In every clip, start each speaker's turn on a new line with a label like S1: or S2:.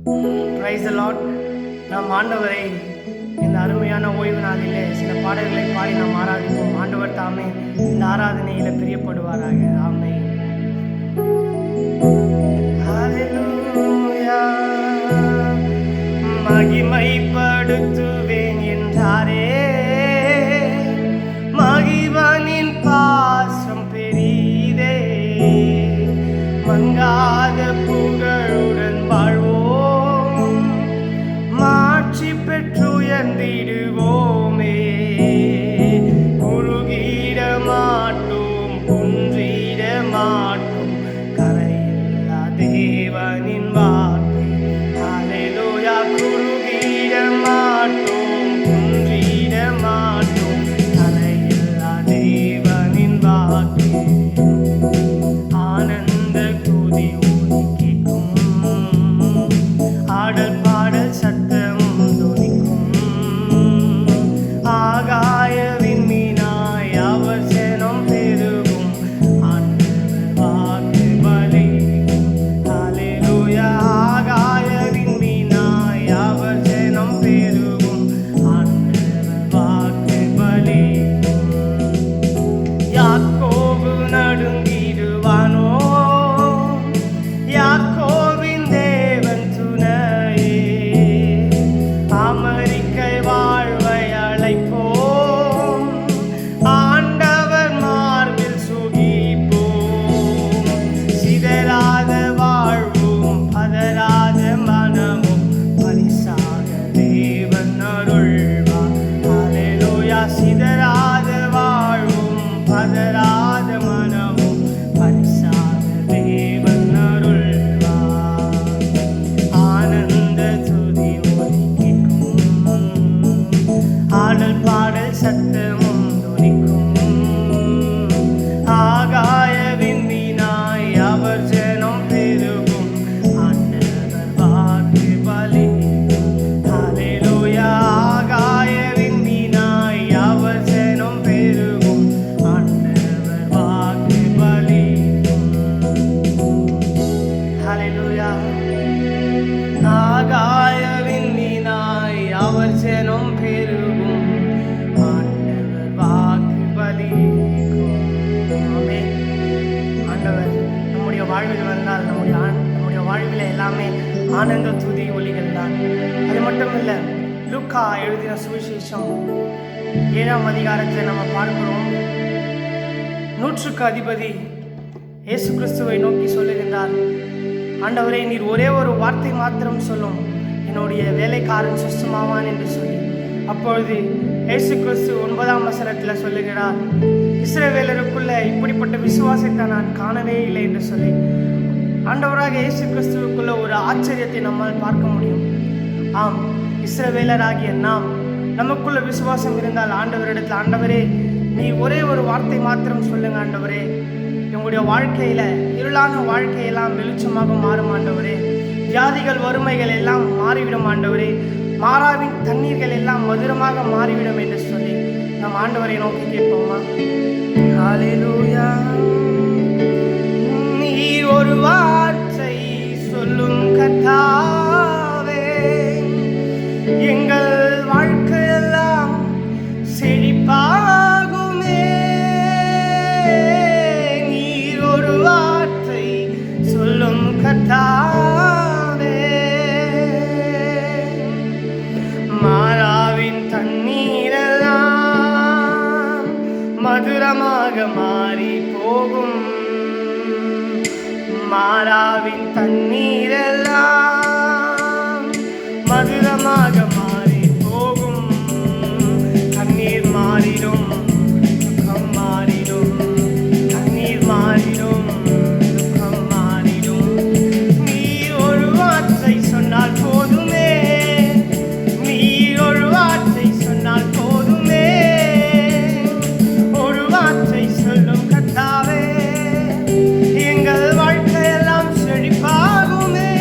S1: Praise the Lord. நாம் ஆண்டவரை இந்த அருமையான ஓய்வு நாளிலே சில பாடல்களை பாடி நாம் ஆராதிப்போம். ஆண்டவர் தாமே இந்த ஆராதனையில் பிரியப்படுவாராக. ஆமென். ஹல்லேலூயா. மகிமைப்படுத்துவேன் என்றாரே, மகிழ்வனின் பாசம் பெரிதே, மங்காத புகழுடன் வாழ்வோம், மாட்சி பெற்றுயர்ந்திடுவோமே, குறுகிட மாட்டோம், குன்றிட மாட்டோம், கரையில்லா தேவனின் வார்த்தை. ஹல்லேலூயா. குறுகிட மாட்டோம், குன்றிட மாட்டோம், கரையில்லா தேவனின் வார்த்தை. ஆனந்த துதி ஒலி கேட்கும், ஆடல் பாடல் சத்தமும் தொனிக்கும், ஆகாய விண்மீனாய் அவர் ஜனம் பெருகும், ஆண்டவர் வாக்கு பலிக்கும். ஹல்லேலூயா. ஆகாய விண்மீனாய் அவர் ஜனம் பெருகும், ஆண்டவர் வாக்கு பலிக்கும். யாக்கோபு நடுங்கிடுவானோ, யாக்கோபின் தேவன் துணையே, அமெரிக்கை வாழ்வை அழைப்போம், ஆண்டவர் மார்பில் சுகிப்போம், சிதறாத வாழ்வும் பதறாத மனமும் பரிசாக தேவன் அருள்வார். ஹல்லேலூயா. சிதறாத வாழ்வும் பதறாத மனமும் பரிசாக தேவன் அருள்வார். ஆனந்த துதி ஒலி கேட்கும், ஆடல் பாடல் சத்தமும் தொனிக்கும், ஆகாய விண்மீனாய் அவர் ஜனம் பெருகும், ஆண்டவர் வாக்கு பலிக்கும். ஹல்லேலூயா. ஆகாய விண்மீனாய் அவர் ஜனம் பெருகும், ஆண்டவர் வாக்கு பலிக்கும். ஹல்லேலூயா. ஆகாய விண்மீனாய் அவர் ஜனம் பெருகும், ஆண்டவர் வாக்கு பலிக்கும். ஆமென். ஆண்டவர் நம்முடைய வாழ்வில் வந்தால் நம்முடைய வாழ்வில் எல்லாமே ஆனந்த துதி ஒலிகள் தான். அது மட்டும் இல்லை, லூக்கா எழுதின சுவிசேஷம் 7ஆம் அதிகாரத்தில் நம்ம பார்க்கிறோம். 100க்கு அதிபதி இயேசு கிறிஸ்துவை நோக்கி சொல்லுகின்றார், ஆண்டவரே, நீர் ஒரே ஒரு வார்த்தை மாத்திரம் சொல்லும், என்னுடைய வேலைக்காரன் சுஸ்தமாவான் என்று சொல்லி. அப்பொழுது இயேசு கிறிஸ்து 9ஆம் வசனத்தில் சொல்லுகிறார், இஸ்ரவேலருக்குள்ள இப்படிப்பட்ட விசுவாசத்தை நான் காணவே இல்லை என்று சொல்லி. ஆண்டவராக இயேசு கிறிஸ்துவுக்குள்ள ஒரு ஆச்சரியத்தை நம்மால் பார்க்க முடியும். ஆம், இஸ்ரவேலராகிய நாம் நமக்குள்ள விசுவாசம் இருந்தால் ஆண்டவரிடத்தில், ஆண்டவரே, நீ ஒரே ஒரு வார்த்தை மாத்திரம் சொல்லுங்க ஆண்டவரே, எங்களுடைய வாழ்க்கையில இருளான வாழ்க்கையெல்லாம் வெளிச்சமாக மாறும் ஆண்டவரே, வியாதிகள் வறுமைகள் எல்லாம் மாறிவிடும் ஆண்டவரே, மாறாவின் தண்ணீர்கள் எல்லாம் மதுரமாக மாறிவிடும் என்று சொல்லி நம் ஆண்டவரை நோக்கி கேட்போமா? ஹல்லேலூயா. நீர் ஒரு வார்த்தை சொல்லும் கர்த்தாவே, எங்கள் வாழ்க்கையெல்லாம் செழிப்பாகுமே. நீர் ஒரு வார்த்தை சொல்லும் கர்த்தாவே, மாறாவின் தண்ணீரெல்லாம் மதுரமாக மாறி போகும், மாறாவின் தண்ணீரெல்லாம் மதுரமாக மாறி போகும், தண்ணீர் மாறிடும், துக்கம் மாறிடும், தண்ணீர் மாறிடும், துக்கம் மாறிடும். நீ ஒரு வார்த்தை சொன்னால் போதுமே, நீ ஒரு வார்த்தை சொன்னால் போதுமே, ஒரு வார்த்தை சொல்லும் கர்த்தாவே, எங்கள் வாழ்க்கையெல்லாம் செழிப்பாகுமே.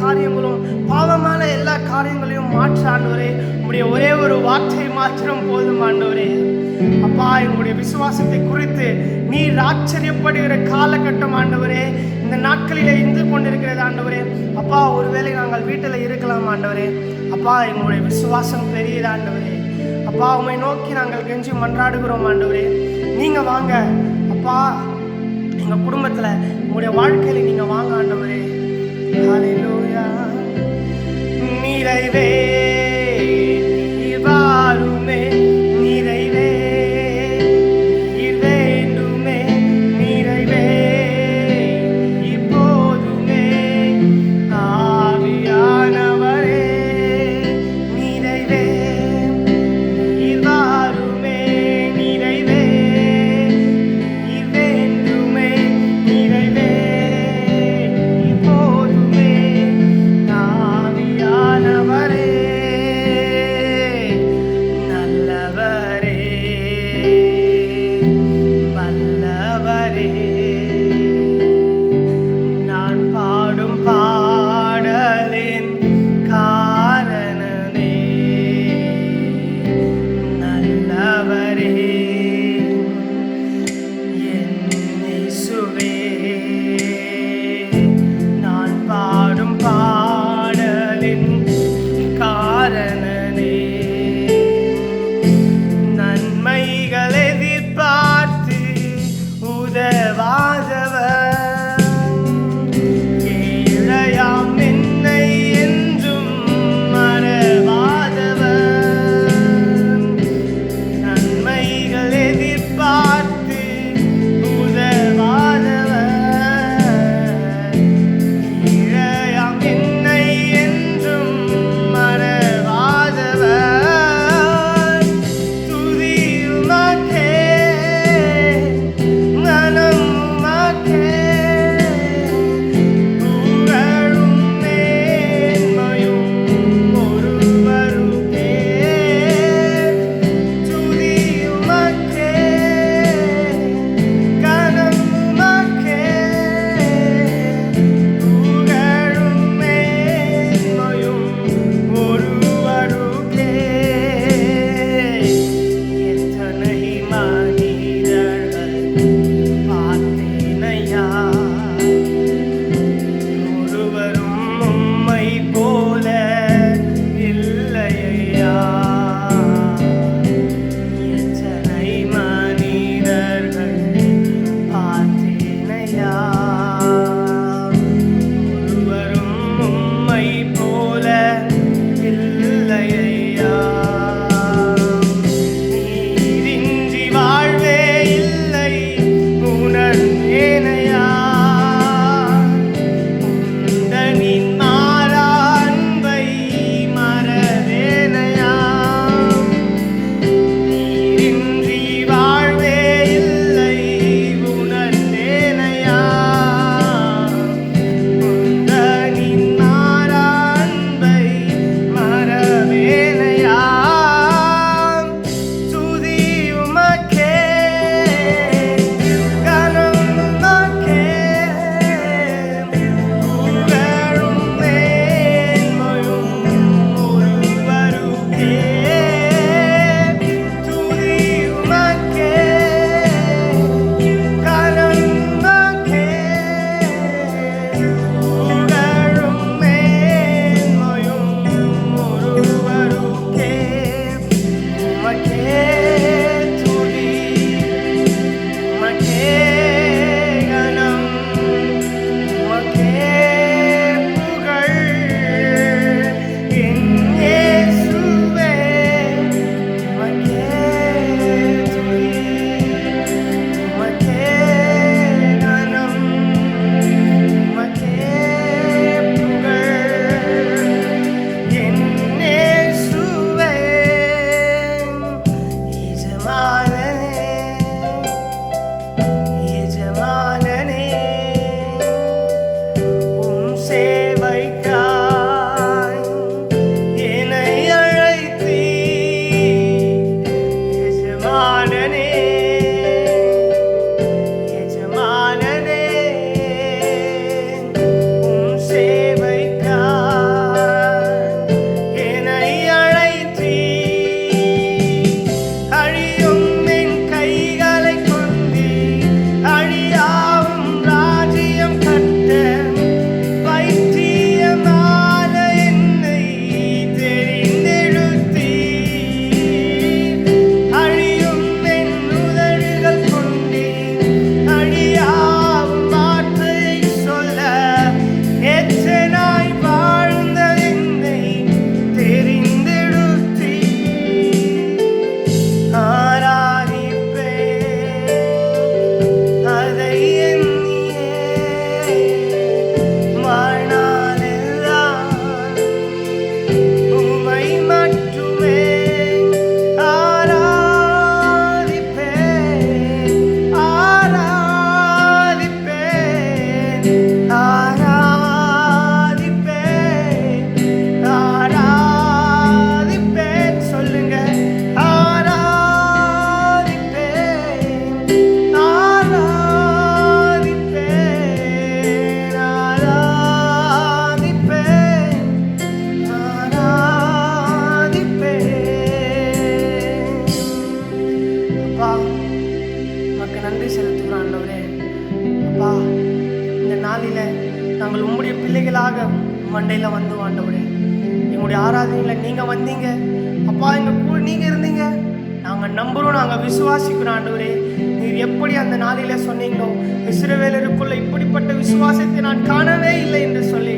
S1: காரியங்களும், பாவமான எல்லா காரியங்களையும் மாற்ற ஆண்டவரே. உம்முடைய ஒரே ஒரு வார்த்தை மாத்திரம் போதும் ஆண்டவரே. அப்பா, எங்களுடைய விசுவாசத்தை குறித்து நீர் ஆச்சரியப்படுகிற காலகட்டம் ஆண்டவரே இந்த நாட்களிலே இருந்து கொண்டிருக்கிறது ஆண்டவரே. அப்பா, ஒருவேளை நாங்கள் வீட்டில் இருக்கலாம் ஆண்டவரே. அப்பா, எங்களுடைய விசுவாசம் பெரியது ஆண்டவரே. அப்பா, உம்மை நோக்கி நாங்கள் கெஞ்சி மன்றாடுகிறோம் ஆண்டவரே. நீங்க வாங்க அப்பா, எங்க குடும்பத்துல உங்களுடைய வாழ்க்கையில நீங்க வாங்க ஆண்டவரே. ஹல்லேலூயா. நிறைவே நீர் வாருமே, நிறைவே நீர் வேண்டுமே, நிறைவே இப்போதுமே ஆவியானவரே. நிறைவே நீர் வாருமே, நிறைவே நீர் வேண்டுமே, நிறைவே நாங்கள் உம்முடைய பிள்ளைகளாக மண்டையில் வந்து ஆண்டவரே, எங்களுடைய ஆராதனையில் நீங்கள் வந்தீங்க அப்பா, எங்கள் கூட நீங்கள் இருந்தீங்க. நாங்கள் நம்புகிறோம், நாங்கள் விசுவாசிக்கிறோம் ஆண்டவரே. நீர் எப்படி அந்த நாளில் சொன்னீங்களோ, இஸ்ரவேலருக்குள்ள இப்படிப்பட்ட விசுவாசத்தை நான் காணவே இல்லை என்று சொல்லி,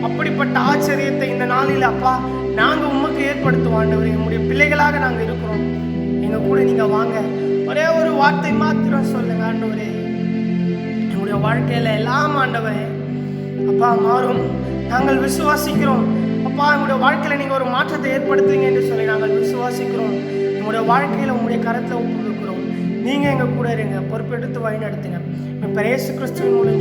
S1: அப்படிப்பட்ட ஆச்சரியத்தை இந்த நாளில் அப்பா நாங்கள் உமக்கு ஏற்படுத்துவோம் ஆண்டவரே. எங்களுடைய பிள்ளைகளாக நாங்கள் இருக்கிறோம், எங்கள் கூட நீங்கள் வாங்க. ஒரே ஒரு வார்த்தை மாத்திரம் சொல்லுங்க ஆண்டவரே. எங்களுடைய வாழ்க்கையில் எல்லாம் ஆண்டவரே அப்பா மாறும், நாங்கள் விசுவாசிக்கிறோம் அப்பா. எங்களுடைய வாழ்க்கையில் நீங்கள் ஒரு மாற்றத்தை ஏற்படுத்துவீங்க என்று சொல்லி நாங்கள் விசுவாசிக்கிறோம். எங்களுடைய வாழ்க்கையில் உங்களுடைய கரத்தில் ஒப்புக்கிறோம். நீங்கள் எங்கள் கூட இருங்க, பொறுப்பெடுத்து வழி நடத்துங்க. இப்போ இயேசு கிறிஸ்துவின் மூலம்